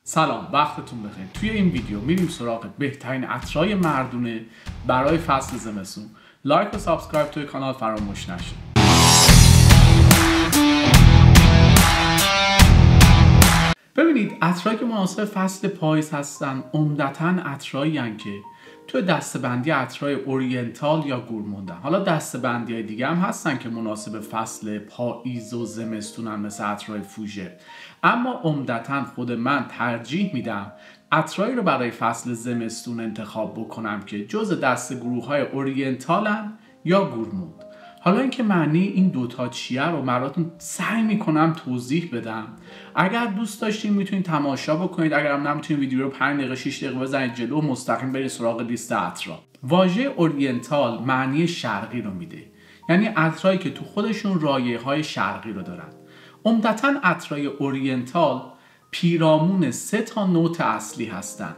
سلام، وقتتون بخیر. توی این ویدیو میریم سراغ بهترین عطرهای مردونه برای فصل زمستون. لایک و سابسکرایب توی کانال فراموش نشه. ببینید، عطرهایی که مناسب فصل پاییز هستن عمدتاً عطرهایی هستن که توی دسته‌بندی عطرهای اورینتال یا گورموندن. حالا دسته‌بندی‌های دیگه هم هستن که مناسب فصل پاییز و زمستونن، مثل عطرهای فوژه. اما عمدتاً خود من ترجیح میدم عطرهایی رو برای فصل زمستون انتخاب بکنم که جزء دسته گروه‌های اورینتالن یا گورموند. حالا اینکه معنی این دوتا چیه رو براتون سعی میکنم توضیح بدم. اگر دوست داشتین میتونید تماشا بکنید، اگر هم نمیتونید ویدیو رو 5 دقیقه 6 دقیقه بزنید جلو و مستقیم برید سراغ لیست عطرها. واژه اورینتال معنی شرقی رو میده، یعنی عطرهایی که تو خودشون رایحه‌های شرقی رو دارن. عمدتاً عطرهای اورینتال پیرامون 3 تا نوت اصلی هستن،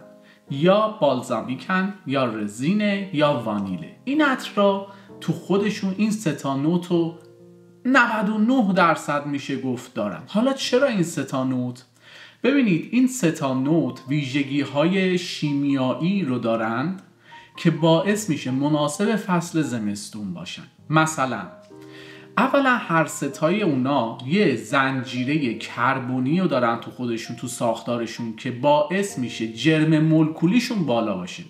یا بالزامیکن، یا رزینه، یا وانیله. این عطرها تو خودشون این 3 تا نوت رو 99% میشه گفت دارن. حالا چرا این 3 تا نوت؟ ببینید، این 3 تا نوت ویژگی های شیمیایی رو دارند که باعث میشه مناسب فصل زمستون باشن. مثلا اولا هر ستای اونا یه زنجیره کربنی رو دارن تو خودشون، تو ساختارشون، که باعث میشه جرم مولکولیشون بالا باشه.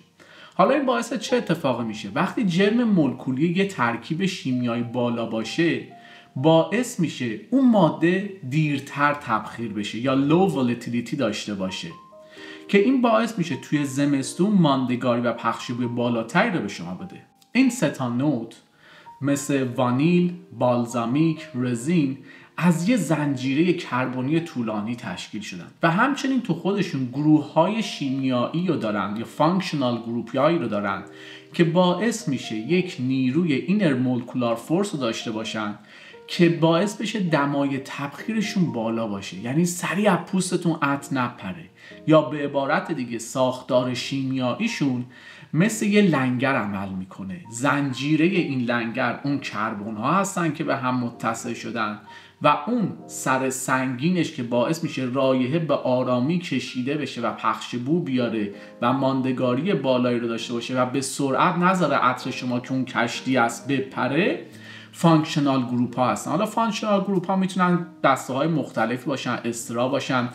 حالا این باعث چه اتفاقی میشه؟ وقتی جرم مولکولی یه ترکیب شیمیایی بالا باشه، باعث میشه اون ماده دیرتر تبخیر بشه یا لو ولتیلیتی داشته باشه، که این باعث میشه توی زمستون ماندگاری و پخش‌جویی بالاتری رو به شما بده. این 3 تا نوت مثل وانیل، بالزامیک، رزین از یه زنجیره کربنی طولانی تشکیل شدن و همچنین تو خودشون گروه‌های شیمیایی رو دارن یا فانکشنال گروپ‌هایی رو دارن که باعث میشه یک نیروی اینر مولکولار فورس رو داشته باشن که باعث بشه دمای تبخیرشون بالا باشه، یعنی سریع از پوستتون عطر نپره، یا به عبارت دیگه ساختار شیمیاییشون مثل یه لنگر عمل میکنه. زنجیره این لنگر اون کربن ها هستن که به هم متصل شدن و اون سر سنگینش که باعث میشه رایحه به آرامی کشیده بشه و پخش بو بیاره و ماندگاری بالایی رو داشته باشه و به سرعت نذاره عطر شما که اون کشتی است بپره، فانکشنال گروپ ها هستن. حالا فانکشنال گروپ ها میتونن دسته های مختلفی باشن، استرا باشن،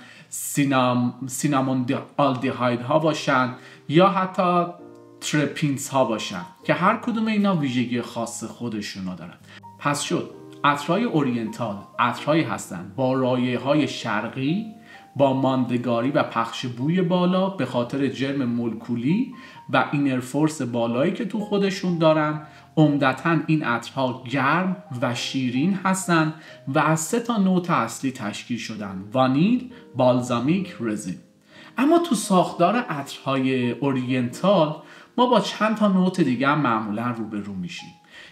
سینامون آلدیهاید ها باشن، یا حتی ترپینز ها باشن که هر کدوم اینا ویژگی خاص خودشونو دارن. پس شد عطرهای اورینتال عطرهایی هستن با رایحه‌های شرقی، با ماندگاری و پخش بوی بالا به خاطر جرم مولکولی و اینر فورس بالایی که تو خودشون دارن. عمدتاً این عطرها گرم و شیرین هستن و از 3 تا نوت اصلی تشکیل شدن: وانیل، بالزامیک، رزین. اما تو ساختار عطرهای اورینتال ما با چند تا نوت دیگه هم معمولا روبرو میشیم.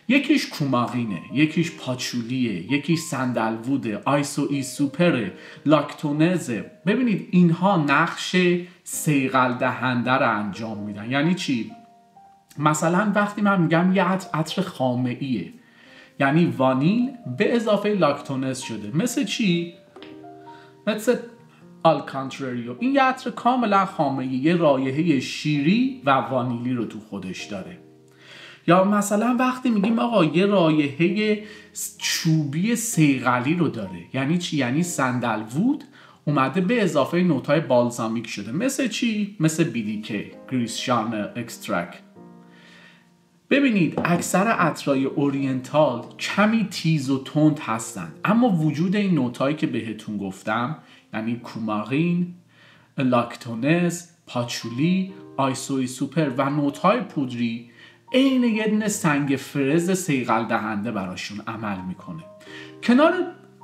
یکیش کوماغینه، یکیش پاچولیه، یکیش سندلووده، آیسوئی سوپره، لاکتونزه. ببینید اینها نقش صیقل دهنده رو انجام میدن. یعنی چی؟ مثلا وقتی من میگم یه عطر خامه‌ایه، یعنی وانیل به اضافه لاکتونز شده. مثل چی؟ مثل آلکانتراریو. این یه عطر کاملا خامه‌ای، یه رایحه شیری و وانیلی رو تو خودش داره. یا مثلا وقتی میگیم آقا یه رایحه چوبی صیقلی رو داره، یعنی چی؟ یعنی سندلوود اومده به اضافه نوت‌های بالزامیک شده. مثل چی؟ مثل BDK گریسشان اکسترکت. ببینید اکثر عطرهای اورینتال کمی تیز و تند هستن، اما وجود این نوت‌هایی که بهتون گفتم، یعنی کوماغین، لاکتونز، پاچولی، آیسوئی سوپر و نوت‌های پودری، عین یه دونه سنگ فرز صیقل دهنده براشون عمل میکنه. کنار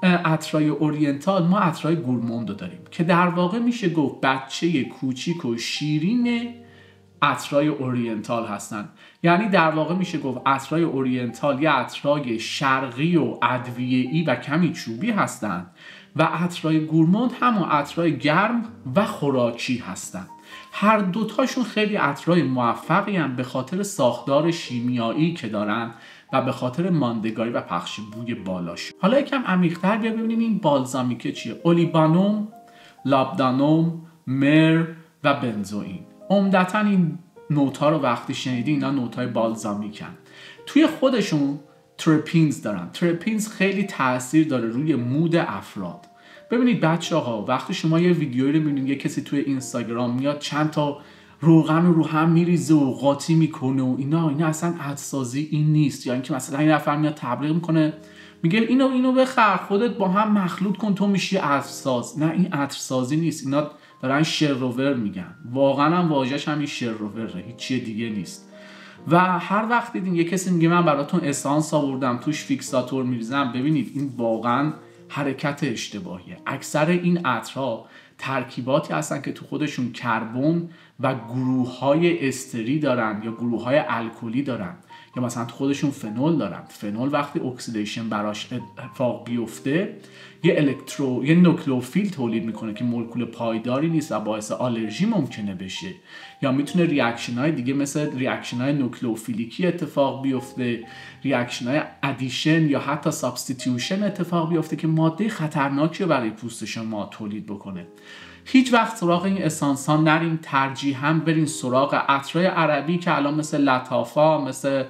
عطرهای اورینتال ما عطرهای گورموند داریم که در واقع میشه گفت بچه کوچیک و شیرین عطرهای اورینتال هستن. یعنی در واقع میشه گفت عطرهای اورینتال یه عطرهای شرقی و ادویه‌ای و کمی چوبی هستن و عطرهای گورموند همون عطرهای گرم و خوراکی هستن. هر دوتاشون خیلی عطرهای موفقی هم به خاطر ساختار شیمیایی که دارن و به خاطر ماندگاری و پخش بوی بالاش. حالا یکم عمیق‌تر بیا ببینیم این بالزامیکه چیه. اولیبانوم، لابدانوم، مر و بنزوئین. عمدتاً این نوت‌ها رو وقتی شنیدی اینا نوت‌های بالزامیکن. توی خودشون ترپینز دارن. ترپینز خیلی تاثیر داره روی مود افراد. ببینید بچه‌ها وقتی شما یه ویدیویی رو می‌بینید یه کسی توی اینستاگرام میاد چند تا روغن رو هم میریزه و قاطی میکنه و اینا اصلا عطرسازی این نیست. یا اینکه مثلا این نفر میاد تبلیغ میکنه میگه اینو بخر خودت با هم مخلوط کن تو میشی عطرساز. نه، این عطرسازی نیست. اینا دارن شروور میگن. واقعا هم واژه‌ش همین شرووره، هیچ چیز دیگه نیست. و هر وقت دیدین یه کسی میگه من براتون اسانس آوردم توش فیکساتور میریزم، ببینید این واقعا حرکت اشتباهیه. اکثر این عطرها ترکیباتی هستن که تو خودشون کربن و گروه‌های استری دارن یا گروه‌های الکلی دارن یا مثلا تو خودشون فنول دارن. فنول وقتی اکسیدیشن براش اتفاق بیفته یه نوکلئوفیل تولید میکنه که مولکول پایداری نیست و باعث آلرژی ممکنه بشه. یا میتونه ریاکشن‌های دیگه مثل ریاکشن‌های نوکلئوفیلیکی اتفاق بیفته، ریاکشن‌های ادیشن یا حتی سابستیتیوشن اتفاق بیفته که ماده خطرناکی رو برای پوست شما تولید بکنه. هیچ وقت سراغ این اسانس ها نرین، ترجیحاً برین سراغ عطرهای عربی که الان مثل لطافا، مثل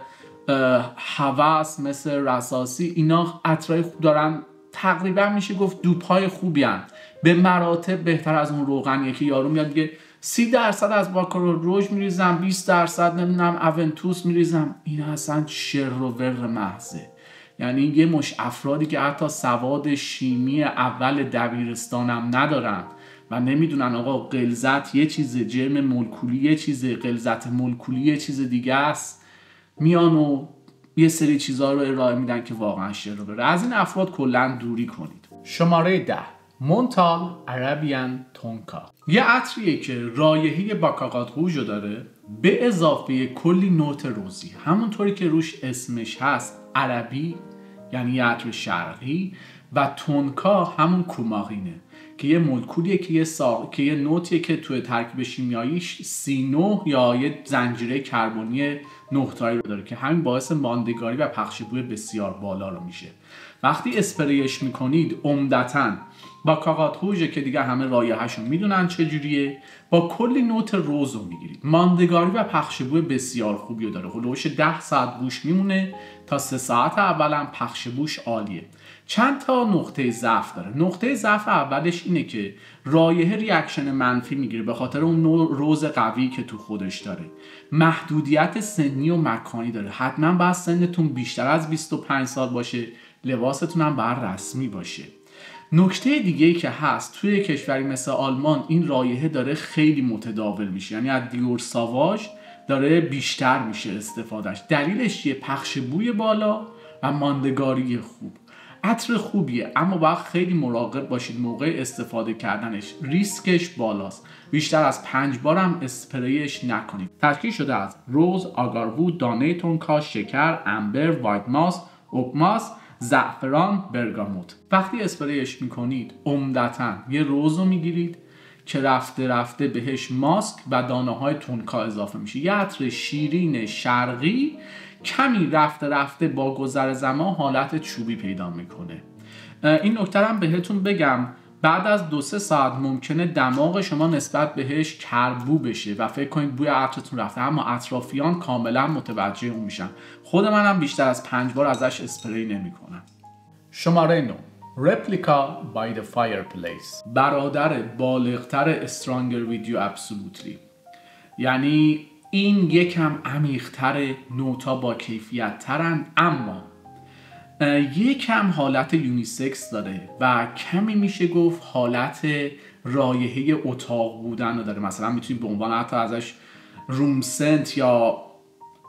هوس، مثل رصاصی، اینا عطرهای خوب دارن. تقریبا میشه گفت دوپای خوبی هن. به مراتب بهتر از اون روغنیه که یارو میاد میگه 30% از باکارو روژ میریزم، 20% نمیدونم اونتوس میریزم. این اصلا شروور محضه. یعنی یه مش افرادی که حتی سواد شیمی اول دبیرستانم ندارن و نمیدونن آقا غلظت یه چیزه، جرم مولکولی یه چیزه، غلظت مولکولی یه چیز دیگه است، میان و یه سری چیزها رو ارائه میدن که واقعا شروره. از این افراد کلا دوری کنید. شماره 10 مونتال عربیان تونکا. یه عطریه که رایحه باکاغات روژو داره به اضافه کلی نوت روزی. همونطوری که روش اسمش هست عربی یعنی یه عطر شرقی و تونکا همون کوماغینه که یه مولکولیه که یه نوتیه که توی ترکیب شیمیاییش C9 یا یه زنجیره کربنی 9 تایی رو داره که همین باعث ماندگاری و پخش بوی بسیار بالا رو میشه. وقتی اسپریش میکنید عمدتاً با کاغات روژه که دیگه همه رایحه‌شو میدونن چجوریه، با کلی نوت روزو میگیرید. ماندگاری و پخش بوی بسیار خوبی رو داره. هلوش 10 ساعت بوش میمونه تا 3 ساعت اولم پخش بوش عالیه. چند تا نقطه ضعف داره. نقطه ضعف اولش اینه که رایحه ریاکشن منفی میگیره به خاطر اون نوع روز قوی که تو خودش داره. محدودیت سنی و مکانی داره. حتما باید سنتون بیشتر از 25 سال باشه، لباستون هم باید رسمی باشه. نکته دیگه‌ای که هست توی کشوری مثل آلمان این رایحه داره خیلی متداول میشه، یعنی از دیور ساواژ داره بیشتر میشه استفادهش. دلیلش چیه؟ پخش بوی بالا و ماندگاری خوب. عطر خوبیه اما باید خیلی مراقب باشید موقع استفاده کردنش. ریسکش بالاست. بیشتر از 5 بار هم اسپریش نکنید. تشکیل شده از روز، آگاروود، دانه تونکا، شکر، امبر، وایت ماس، اوک ماس، زعفران، برگاموت. وقتی اسپریش میکنید عمدتاً یه روزو میگیرید که رفته رفته بهش ماسک و دانه های تونکا اضافه میشه. یه عطر شیرین شرقی کمی رفته رفته با گذر زمان حالت چوبی پیدا میکنه. این نکته هم بهتون بگم بعد از 2-3 ساعت ممکنه دماغ شما نسبت بهش کربو بشه و فکر کنید بوی عطرتون رفته، اما اطرافیان کاملا متوجه اون میشن. خود منم بیشتر از 5 بار ازش اسپری نمیکنم. شماره 9 رپلیکا بای د فایرپلیس. برادر بالغتر استرانگر ویدیو ابسولوتلی. یعنی این یکم عمیق‌تر، نوتا با کیفیت ترن اما یکم حالت یونیسکس داره و کمی میشه گفت حالت رایحه اتاق بودن رو داره. مثلا میتونید به عنوان حتی ازش روم سنت یا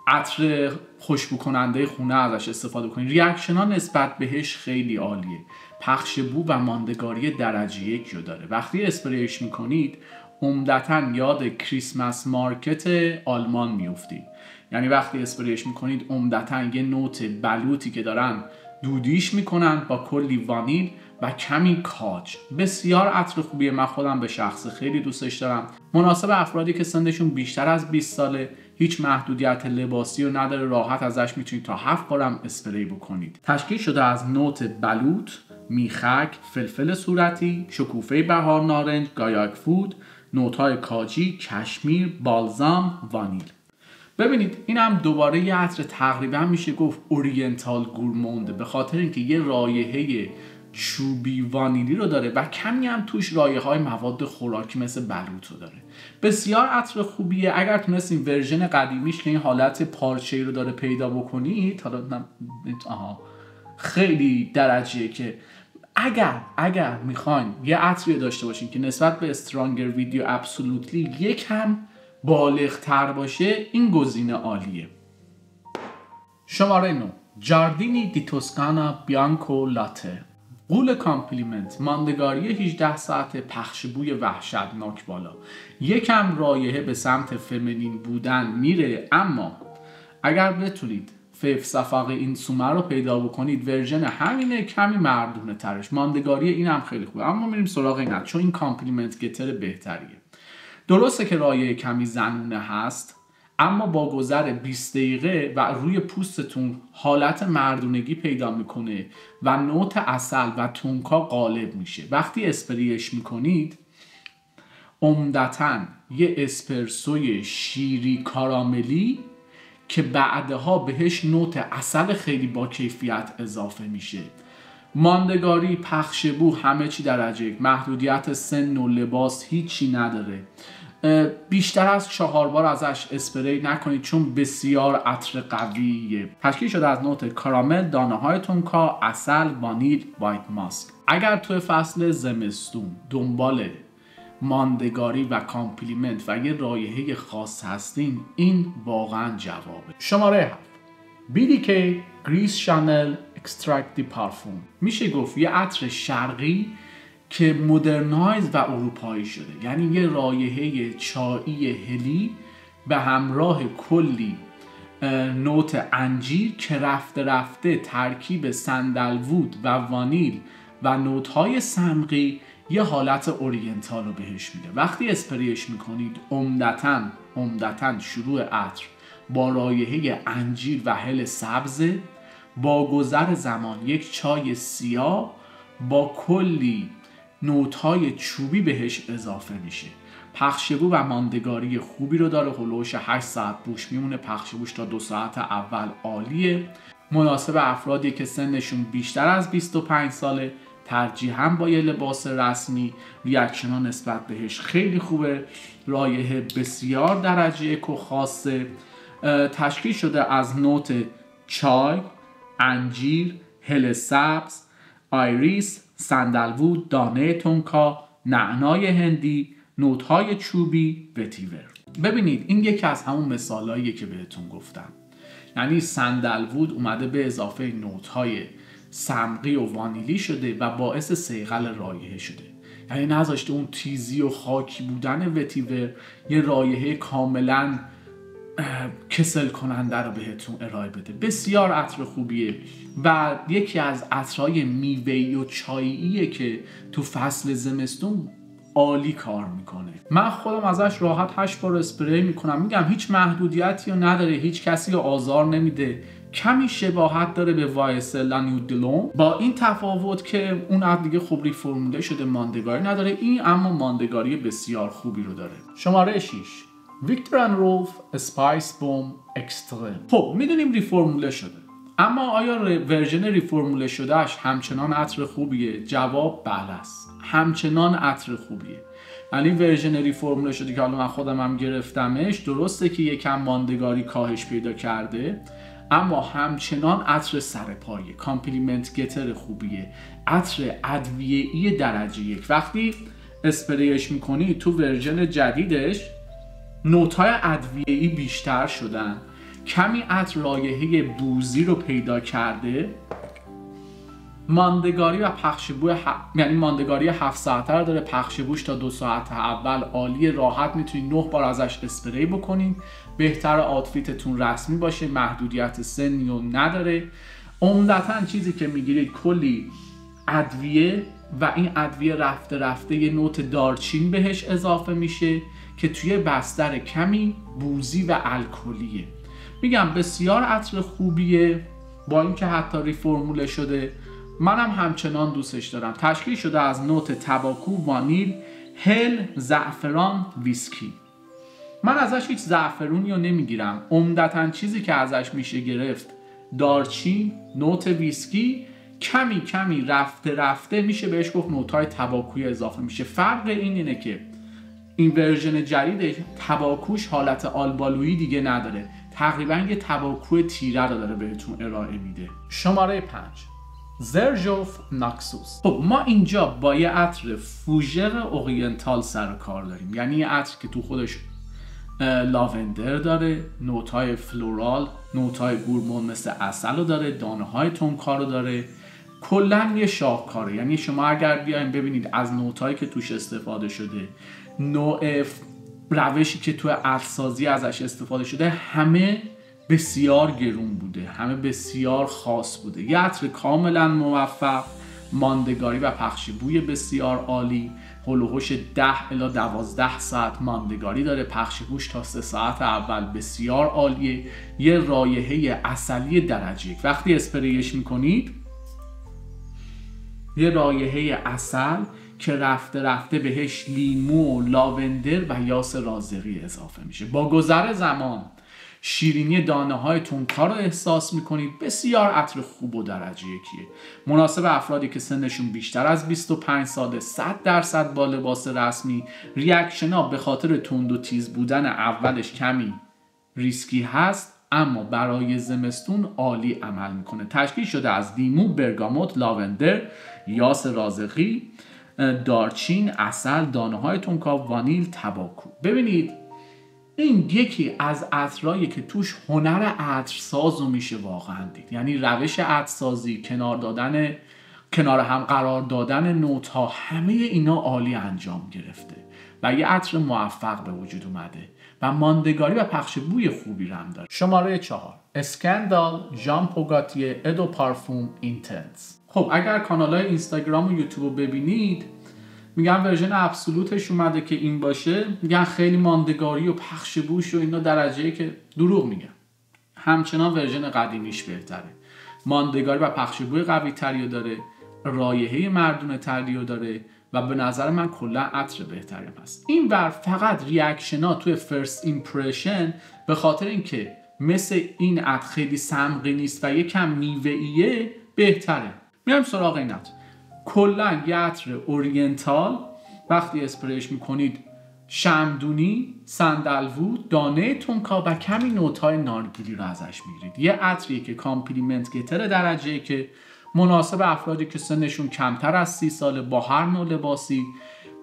عطر خوشبو کننده خونه ازش استفاده کنید. ریاکشن ها نسبت بهش خیلی عالیه. پخش بو و ماندگاری درجه 1 رو داره. وقتی اسپریش میکنید عمدتاً یاد کریسمس مارکت آلمان میافتید. یعنی وقتی اسپریش میکنید عمدتاً یه نوت بلوطی که دارن دودیش میکنن با کلی وانیل و کمی کاج. بسیار عطر خوبیه. من خودم به شخص خیلی دوستش دارم. مناسب افرادی که سنشون بیشتر از 20 ساله، هیچ محدودیت لباسی رو نداره، راحت ازش میتونید تا 7 بارم اسپری بکنید. تشکیل شده از نوت بلوط، میخک، فلفل صورتی، شکوفه بهار نارنج، گایاک فود، نوت‌های کاجی، کشمیر، بالزام، وانیل. ببینید این هم دوباره یه عطر تقریبا میشه گفت اورینتال گورمونده، به خاطر اینکه یه رایحه چوبی وانیلی رو داره و کمی هم توش رایحه‌های مواد خوراکی مثل بلوط رو داره. بسیار عطر خوبیه. اگر تونستین ورژن قدیمیش که این حالت پارچه‌ای رو داره پیدا بکنید، حالا خیلی درجیه که اگر میخواین یه عطری داشته باشین که نسبت به استرانگر ویدیو ابسولوتلی یکم بالغ‌تر باشه، این گزینه عالیه. شماره 9 جاردینی دی توسکانا بیانکو لاته. غول کامپلیمنت، ماندگاری 18 ساعت، پخش بوی وحشتناک بالا. یکم رایحه به سمت فمینین بودن میره، اما اگر بتونید فیف صفقه این سومه رو پیدا بکنید، ورژن همینه، کمی مردونه ترش. ماندگاری این هم خیلی خوبه، اما میریم سراغ این چون این کامپلیمنت گتر بهتریه. درسته که رایحه کمی زنونه هست، اما با گذر 20 دقیقه و روی پوستتون حالت مردونگی پیدا میکنه و نوت عسل و تونکا غالب میشه. وقتی اسپریش میکنید عمدتاً یه اسپرسوی شیری کاراملی که بعدها بهش نوت عسل خیلی با کیفیت اضافه میشه. ماندگاری، پخش بو، همه چی درجه یک. محدودیت سن و لباس هیچی نداره. بیشتر از 4 بار ازش اسپری نکنید چون بسیار عطر قویه. تشکیل شده از نوت کارامل، دانه های تونکا، عسل، وانیل، وایت ماسک. اگر توی فصل زمستون دنبال ماندگاری و کامپلیمنت و یه رایحه خاص هستین، این واقعا جوابه. شماره 7 BDK گریس شانل اکسترکت دی پارفوم. میشه گفت یه عطر شرقی که مدرنایز و اروپایی شده، یعنی یه رایحه چایی هلی به همراه کلی نوت انجیر که رفته رفته ترکیب سندلوود و وانیل و نوت‌های صمغی یه حالت اورینتال رو بهش میده. وقتی اسپریش میکنید عمدتاً شروع عطر با رایحه انجیر و هل سبز، با گذر زمان یک چای سیاه با کلی نوت‌های چوبی بهش اضافه میشه. پخشبو و ماندگاری خوبی رو داره، هلوش 8 ساعت بوش میمونه. پخشبوش تا 2 ساعت اول عالیه، مناسب افرادی که سنشون بیشتر از 25 ساله، ترجیحاً با یه لباس رسمی. ریاکشن ها نسبت بهش خیلی خوبه. رایحه بسیار درجه یک و خاصه. تشکیل شده از نوت چای، انجیر، هل سبز، آیریس، سندلوود، دانه تونکا، نعنای هندی، نوت‌های چوبی، وتیور. ببینید این یکی از همون مثالاییه که بهتون گفتم، یعنی سندلوود اومده به اضافه نوت‌های صمغی و وانیلی شده و باعث صیقل رایحه شده، یعنی نذاشته اون تیزی و خاکی بودن وتیور یه رایحه کاملا کسل کننده رو بهتون ارائه بده. بسیار عطر خوبیه و یکی از عطرهای میوه‌ای و چاییه که تو فصل زمستون عالی کار میکنه. من خودم ازش راحت 8 بار اسپری میکنم. میگم هیچ محدودیتی رو نداره، هیچ کسی رو آزار نمیده، کمی شباهت داره به وایسلا نیودلون، با این تفاوت که اون عطر دیگه خب ریفرموله شده، ماندگاری نداره. این اما ماندگاری بسیار خوبی رو داره. شماره 6 ویکتور اند رولف اسپایس بوم اکستریم. خب میدونیم ریفرموله شده، اما آیا ورژن ریفرموله شدهش همچنان عطر خوبیه؟ جواب بله است، همچنان عطر خوبیه. یعنی ورژن ریفرموله شده که حالا من خودم هم گرفتمش، درسته که یکم ماندگاری کاهش پیدا کرده، اما همچنان عطر سرپایه، کامپلیمنت گتر خوبیه، عطر ادویه‌ای درجه یک. وقتی اسپریش میکنی تو ورژن جدیدش نوت‌های ادویه‌ای بیشتر شدن، کمی عطر رایحه بوزی رو پیدا کرده. ماندگاری و پخشبو یعنی ماندگاری 7 ساعته رو داره، پخشبوش تا 2 ساعت اول عالی، راحت میتونید 9 بار ازش اسپری بکنین. بهتر آوتفیتتون رسمی باشه، محدودیت سنی رو نداره. عمدتاً چیزی که میگیرید کلی ادویه و این ادویه رفته رفته یه نوت دارچین بهش اضافه میشه که توی بستر کمی بوزی و الکلیه. میگم بسیار عطر خوبیه، با اینکه حتی ریفرموله شده، منم همچنان دوستش دارم. تشکیل شده از نوت تباکو، وانیل، هل، زعفران، ویسکی. من ازش هیچ زعفرونی رو نمیگیرم. عمدتاً چیزی که ازش میشه گرفت دارچین، نوت ویسکی، کمی کمی رفته رفته میشه بهش گفت نوت‌های تباکویی اضافه میشه. فرق اینه که این ورژن جدید تباکوش حالت آلبالویی دیگه نداره، تقریبا یه تباکو تیره رو داره بهتون ارائه میده. شماره 5 زرژوف ناکسوس. خب ما اینجا با یه عطر فوژر اورینتال سر کار داریم، یعنی یه عطر که تو خودش لاوندر داره، نوت‌های فلورال، نوت‌های گورمون مثل عسل رو داره، دانه‌های تنکار رو داره، کلاً یه شاهکاره. یعنی شما اگر بیاین ببینید از نوت‌هایی که توش استفاده شده، نوع روشی که توی عطرسازی ازش استفاده شده، همه بسیار گرون بوده، همه بسیار خاص بوده. یه عطر کاملا موفق، ماندگاری و پخش بوی بسیار عالی، هلوهوش 10 الی 12 ساعت ماندگاری داره، پخش بوش تا 3 ساعت اول بسیار عالیه، یه رایحه عسلی درجه یک. وقتی اسپریش میکنید یه رایحه عسل که رفته رفته بهش لیمو، لاوندر و یاس رازقی اضافه میشه. با گذر زمان شیرینی دانه های تونکار رو احساس میکنید. بسیار عطر خوب و درجه یکیه، مناسب افرادی که سنشون بیشتر از 25 ساله، 100% با لباس رسمی. ریاکشن ها به خاطر تند و تیز بودن اولش کمی ریسکی هست، اما برای زمستون عالی عمل میکنه. تشکیل شده از لیمو، برگاموت، لاوندر، یاس رازقی، دارچین، عسل، دانه های تونکار، وانیل، تباکو. ببینید این یکی از عطرهایی که توش هنر عطرساز رو میشه واقعا دید. یعنی روش عطرسازی، کنار هم قرار دادن نوت ها، همه اینا عالی انجام گرفته و یه عطر موفق به وجود اومده و ماندگاری و پخش بوی خوبی هم داره. شماره 4 اسکندال ژان پل گاتیه ادو پارفوم اینتنس. خب اگر کانال‌های اینستاگرام و یوتیوب رو ببینید، میگن ورژن ابسولوتش اومده که این باشه، میگن خیلی ماندگاری و پخش بوش و اینا درجه‌ای که دروغ میگن. همچنان ورژن قدیمیش بهتره. ماندگاری و پخش بوی قوی تری داره، رایحه مردونه تری داره و به نظر من کلا عطر بهتری هست. این ور فقط ریاکشن‌ها توی فرست ایمپرشن به خاطر اینکه مثل این عطر خیلی سمقی نیست و یکم میوه‌ایه بهتره. میام سراغ این عطر. کلا یه عطر اورینتال، وقتی اسپریش میکنید شمعدونی، سندلوود، دانه تونکا و کمی نوت‌های نارگیلی رو ازش میگیرید. یه عطریه که کامپلیمنت گتر درجه‌ای که مناسب افرادی که سنشون کمتر از 30 ساله با هر نوع لباسی،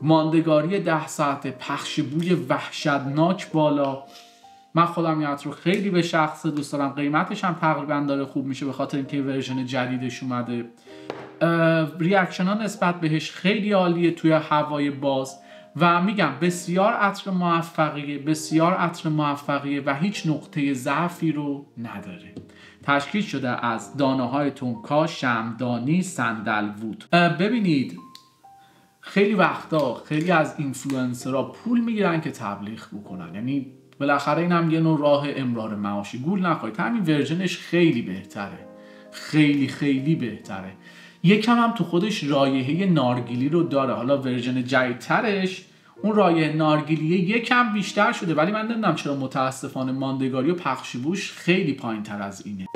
ماندگاری 10 ساعته، پخش بوی وحشتناک بالا. من خودم این عطر رو خیلی به شخص دوست دارم، قیمتش هم تقریبا داره خوب میشه به خاطر اینکه ورژن جدیدش اومده. ریاکشن ها نسبت بهش خیلی عالیه توی هوای باز و میگم بسیار عطر موفقیه و هیچ نقطه ضعفی رو نداره. تشکیل شده از دانه های تونکا، شمعدانی، سندلوود. ببینید خیلی وقتا خیلی از اینفلوئنسرها پول میگیرن که تبلیغ بکنن، یعنی بالاخره این هم یه نوع راه امرار معاشی. گول نخورید، همین ورژنش خیلی بهتره، خیلی خیلی بهتره. یکم هم تو خودش رایحه نارگیلی رو داره. حالا ورژن جدیدترش اون رایحه نارگیلیه یکم بیشتر شده، ولی من نمیدونم چرا متاسفانه ماندگاری و پخش بوش خیلی پایین تر از اینه.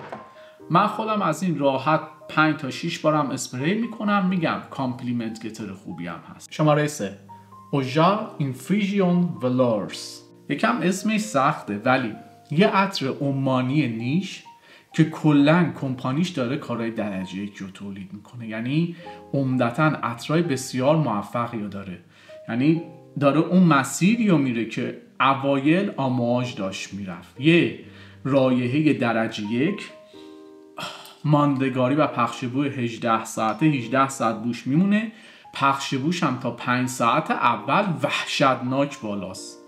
من خودم از این راحت 5 تا 6 بارم اسپری میکنم. میگم کامپلیمنت گتر خوبی هم هست. شماره 3 اوژا اینفیژیون ولورس. یکم اسمش سخته ولی یه عطر عمانی نیش که کلن کمپانیش داره کارهای درجه یک رو تولید میکنه. یعنی عمدتاً عطرهای بسیار موفقی رو داره، یعنی داره اون مسیری رو میره که اوایل آمواژ داشت میرفت. یه رایحه درجه یک، ماندگاری و پخش بوی 18 ساعته، 18 ساعت بوش میمونه. پخش بوش هم تا 5 ساعت اول وحشتناک بالاست.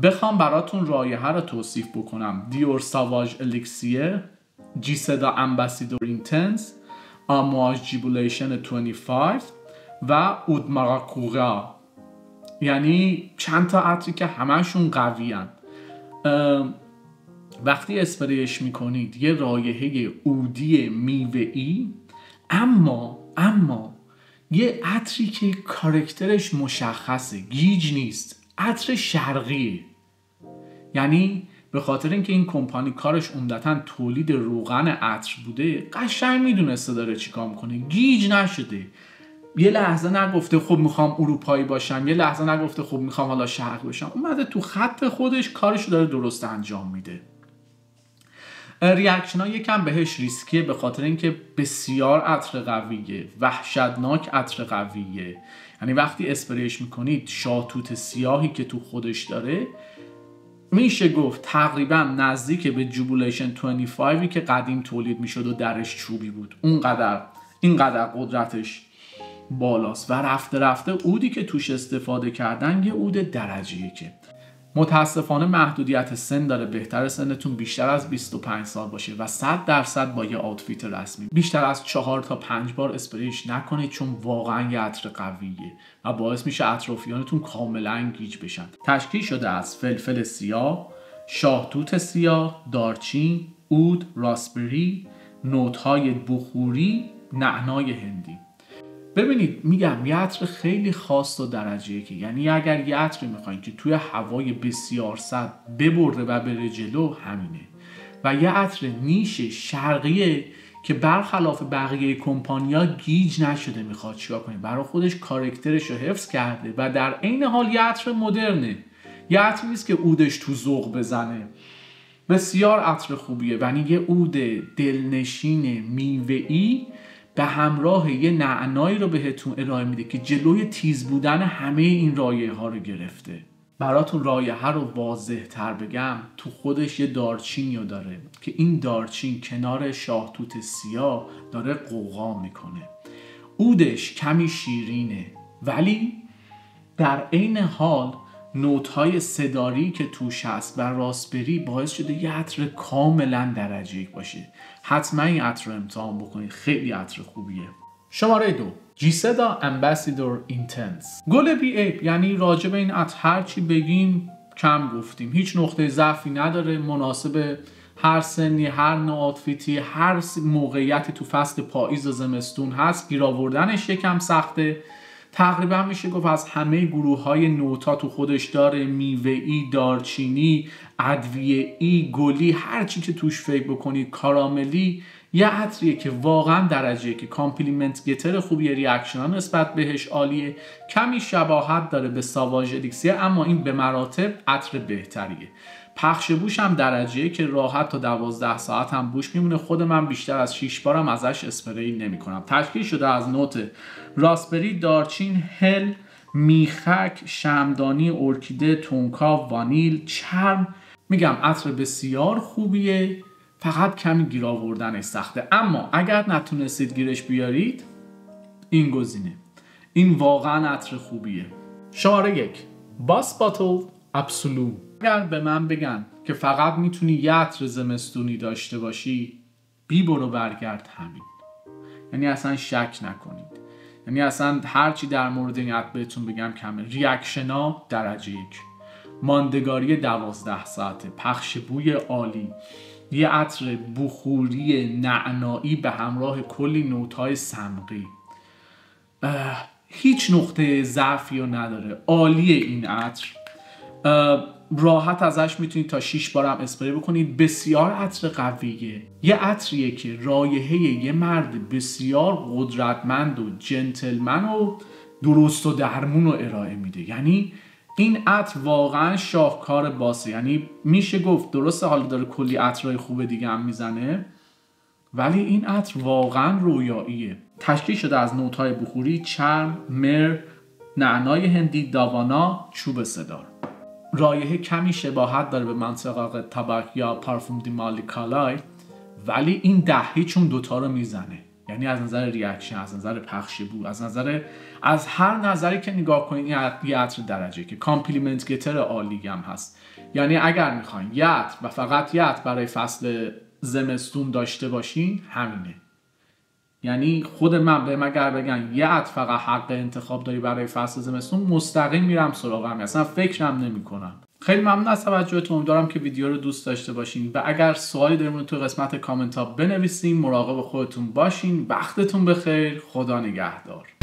بخوام براتون رایحه رو توصیف بکنم: دیور ساواژ الیکسیر، جیسدا امباسیدور اینتنس، آمواژ جیبولیشن 25 و اودماراکورا. یعنی چند تا عطری که همشون قوی هن. وقتی اسپریش میکنید یه رایحه عودی میوه‌ای، اما یه عطری که کاراکترش مشخصه، گیج نیست، عطر شرقیه. یعنی به خاطر اینکه این کمپانی کارش عمدتاً تولید روغن عطر بوده، قشنگ میدونسته داره چیکار میکنه، گیج نشده. یه لحظه نگفته خب میخوام اروپایی باشم، یه لحظه نگفته خب میخوام حالا شرقی باشم. اومده تو خط خودش کارشو داره درست انجام میده. ریاکشن ها یکم بهش ریسکیه به خاطر اینکه بسیار عطر قویه، وحشتناک عطر قویه. یعنی وقتی اسپریش میکنید شاهتوت سیاهی که تو خودش داره، میشه گفت تقریبا نزدیک به جوبولیشن 25 که قدیم تولید میشد و درش چوبی بود. اینقدر قدرتش بالاست و رفته رفته عودی که توش استفاده کردن یه عود درجه که متاسفانه محدودیت سن داره. بهتر سنتون بیشتر از 25 سال باشه و 100% با یه آوتفیت رسمی بیشتر از 4 تا 5 بار اسپریش نکنید، چون واقعا یه عطر قویه و باعث میشه اطرافیانتون کاملا گیج بشن. تشکیل شده از فلفل سیاه، شاهتوت سیاه، دارچین، عود، راسبری، نوت‌های بخوری، نعنای هندی. ببینید میگم یه عطر خیلی خاص و درجه که، یعنی اگر یه عطری میخواین که توی هوای بسیار سرد ببره و بره جلو، همینه. و یه عطر نیش شرقیه که برخلاف بقیه کمپانیا گیج نشده، میخواد چیکار کنه، برای خودش کاراکترش رو حفظ کرده و در عین حال یه عطر مدرنه. یه عطر نیست که عودش تو ذوق بزنه، بسیار عطر خوبیه. یعنی یه عود دلنشین میوه‌ای به همراه یه نعنایی رو بهتون ارائه میده که جلوی تیز بودن همه این رایحه ها رو گرفته. براتون رایحه رو واضح تر بگم، تو خودش یه دارچینی رو داره که این دارچین کنار شاهتوت سیاه داره قوقا میکنه. عودش کمی شیرینه ولی در عین حال نوت‌های صداری که توش هست و راسبری باعث شده یه عطر کاملا درجه یک باشه. حتما این عطر رو امتحان بکنید، خیلی عطر خوبیه. شماره 2 جیسدا امباسادور اینتنس. گل بی عیب، یعنی راجع به این عطر هرچی بگیم کم گفتیم، هیچ نقطه ضعفی نداره، مناسب هر سنی، هر نوع آوتفیتی، هر موقعیتی تو فصل پاییز و زمستون هست. گیر آوردنش یکم سخته، تقریبا میشه گفت از همه گروه‌های نوتا تو خودش داره، میوه‌ای، دارچینی، ادویه‌ای، گلی، هر چی که توش فکر بکنید، کاراملی. یه عطریه که واقعا درجه که کامپلیمنت گتر خوبیه، ریاکشن نسبت بهش عالیه، کمی شباهت داره به ساواژ الیکسیر اما این به مراتب عطر بهتریه. پخش بوش هم درجه‌ای که راحت تا 12 ساعت هم بوش میمونه. خود من بیشتر از 6 بارم ازش اسپری نمی‌کنم. تشکیل شده از نوت راسبری، دارچین، هل، میخک، شمعدانی، ارکیده، تونکا، وانیل، چرم. میگم عطر بسیار خوبیه، فقط کمی گیر آوردنش سخته. اما اگر نتونستید گیرش بیارید، این گزینه، این واقعا عطر خوبیه. شماره 1 باس باتل ابسولو. اگر به من بگن که فقط میتونی یه عطر زمستونی داشته باشی، بی برو برگرد همین. یعنی اصلا شک نکنید، یعنی اصلا هرچی در مورد این عطر بهتون بگم کمه. ریاکشنا درجه 1، ماندگاری 12 ساعته، پخش بوی عالی، یه عطر بخوری نعنایی به همراه کلی نوت‌های صمغی، هیچ نقطه ضعفی رو نداره، عالیه این عطر. راحت ازش میتونید تا 6 بارم اسپری بکنید. بسیار عطر قویه، یه عطریه که رایحه یه مرد بسیار قدرتمند و جنتلمن و درست و درمون رو ارائه میده. یعنی این عطر واقعا شاهکار باسه. یعنی میشه گفت درسته حالا داره کلی عطرهای خوب دیگه هم میزنه، ولی این عطر واقعا رویاییه. تشکیل شده از نوت‌های بخوری، چرم، مر، نعنای هندی، داوانا، چوب سدار. رایحه کمی شباهت داره به منطقه تاباک یا پارفوم دی مالیکالای، ولی این دهی چون دوتا رو میزنه. یعنی از نظر ریاکشن، از نظر پخش بو، از هر نظری که نگاه کنید این یه عطر درجه که کامپلیمنت گتر عالی هم هست. یعنی اگر میخواین یه عطر و فقط یه عطر برای فصل زمستون داشته باشین، همینه. یعنی خود من بهم اگر بگن یه عطر فقط حق انتخاب داری برای فصل زمستون، مستقیم میرم سراغم، اصلا فکرم نمیکنم. خیلی ممنون از توجهتون، امیدوارم که ویدیو رو دوست داشته باشین و اگر سوالی دارین تو قسمت کامنت ها بنویسین. مراقب خودتون باشین. وقتتون بخیر، خدا نگهدار.